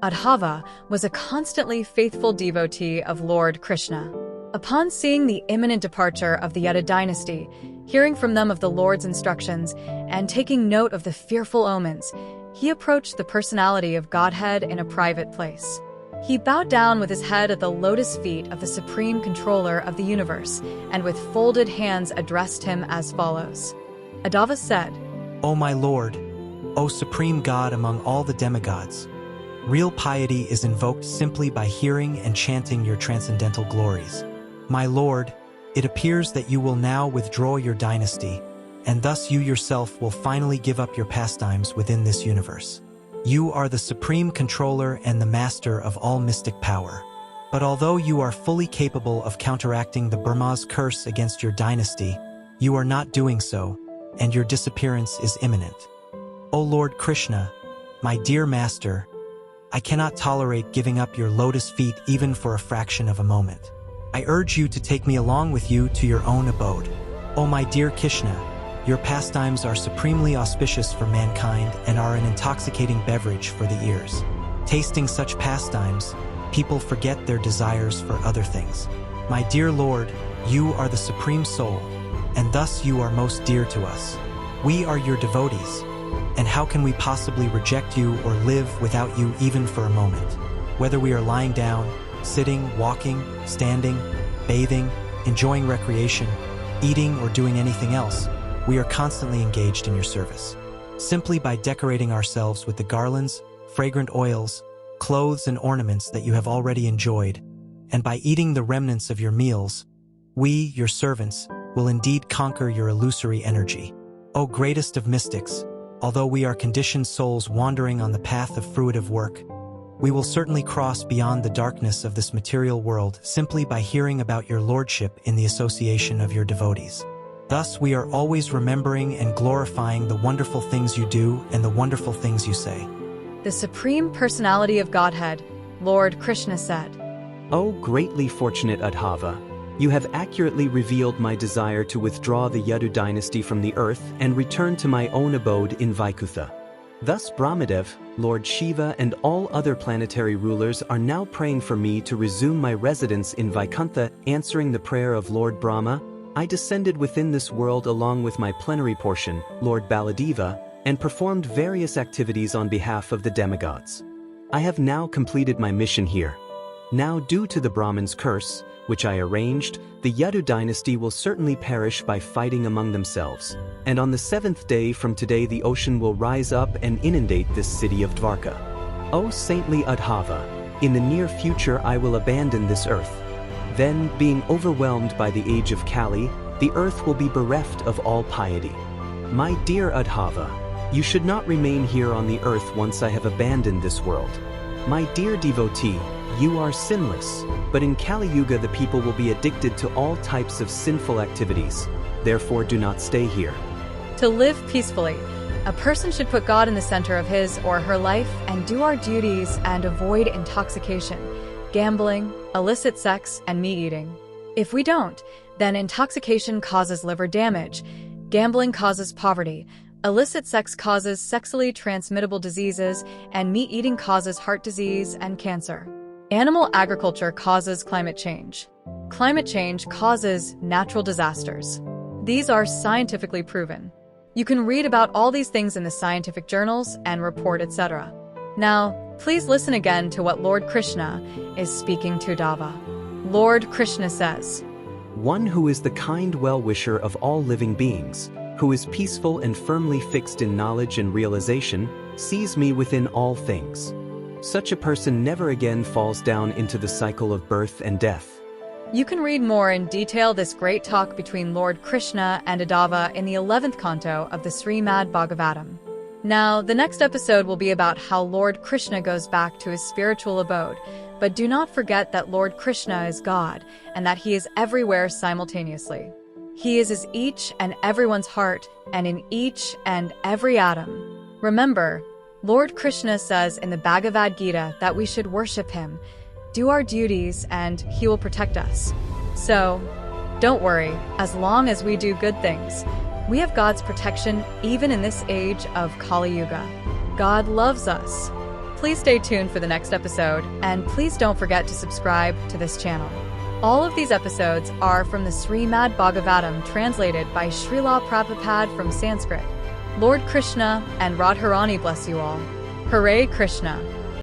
Udhava was a constantly faithful devotee of Lord Krishna. Upon seeing the imminent departure of the Yadu dynasty, hearing from them of the Lord's instructions, and taking note of the fearful omens, he approached the personality of Godhead in a private place. He bowed down with his head at the lotus feet of the supreme controller of the universe, and with folded hands addressed him as follows. Udhava said, O my Lord, O supreme God among all the demigods, real piety is invoked simply by hearing and chanting your transcendental glories. My Lord, it appears that you will now withdraw your dynasty, and thus you yourself will finally give up your pastimes within this universe. You are the supreme controller and the master of all mystic power. But although you are fully capable of counteracting the Brahma's curse against your dynasty, you are not doing so, and your disappearance is imminent. O Lord Krishna, my dear master, I cannot tolerate giving up your lotus feet even for a fraction of a moment. I urge you to take me along with you to your own abode. O my dear Krishna, your pastimes are supremely auspicious for mankind and are an intoxicating beverage for the ears. Tasting such pastimes, people forget their desires for other things. My dear Lord, you are the supreme soul, and thus you are most dear to us. We are your devotees, and how can we possibly reject you or live without you even for a moment? Whether we are lying down, sitting, walking, standing, bathing, enjoying recreation, eating, or doing anything else, we are constantly engaged in your service. Simply by decorating ourselves with the garlands, fragrant oils, clothes, and ornaments that you have already enjoyed, and by eating the remnants of your meals, we, your servants, will indeed conquer your illusory energy. O greatest of mystics, although we are conditioned souls wandering on the path of fruitive work, we will certainly cross beyond the darkness of this material world simply by hearing about your lordship in the association of your devotees. Thus we are always remembering and glorifying the wonderful things you do and the wonderful things you say. The Supreme Personality of Godhead, Lord Krishna said, O greatly fortunate Udhava, you have accurately revealed my desire to withdraw the Yadu dynasty from the earth and return to my own abode in Vaikuntha. Thus Brahmadev, Lord Shiva, and all other planetary rulers are now praying for me to resume my residence in Vaikuntha. Answering the prayer of Lord Brahma, I descended within this world along with my plenary portion, Lord Baladeva, and performed various activities on behalf of the demigods. I have now completed my mission here. Now, due to the Brahman's curse, which I arranged, the Yadu dynasty will certainly perish by fighting among themselves, and on the 7th day from today the ocean will rise up and inundate this city of Dwarka. O saintly Udhava, in the near future I will abandon this earth. Then, being overwhelmed by the age of Kali, the earth will be bereft of all piety. My dear Udhava, you should not remain here on the earth once I have abandoned this world. My dear devotee, you are sinless, but in Kali Yuga the people will be addicted to all types of sinful activities. Therefore do not stay here. To live peacefully, a person should put God in the center of his or her life and do our duties and avoid intoxication, gambling, illicit sex, and meat eating. If we don't, then intoxication causes liver damage, gambling causes poverty, illicit sex causes sexually transmittable diseases, and meat eating causes heart disease and cancer. Animal agriculture causes climate change. Climate change causes natural disasters. These are scientifically proven. You can read about all these things in the scientific journals and report, etc. Now, please listen again to what Lord Krishna is speaking to Udhava. Lord Krishna says, One who is the kind well-wisher of all living beings, who is peaceful and firmly fixed in knowledge and realization, sees me within all things. Such a person never again falls down into the cycle of birth and death. You can read more in detail this great talk between Lord Krishna and Udhava in the 11th canto of the Srimad Bhagavatam. Now, the next episode will be about how Lord Krishna goes back to his spiritual abode, but do not forget that Lord Krishna is God and that he is everywhere simultaneously. He is in each and everyone's heart and in each and every atom. Remember, Lord Krishna says in the Bhagavad Gita that we should worship him, do our duties, and he will protect us. So, don't worry, as long as we do good things, we have God's protection even in this age of Kali Yuga. God loves us. Please stay tuned for the next episode, and please don't forget to subscribe to this channel. All of these episodes are from the Srimad Bhagavatam, translated by Srila Prabhupada from Sanskrit. Lord Krishna and Radharani bless you all. Hare Krishna.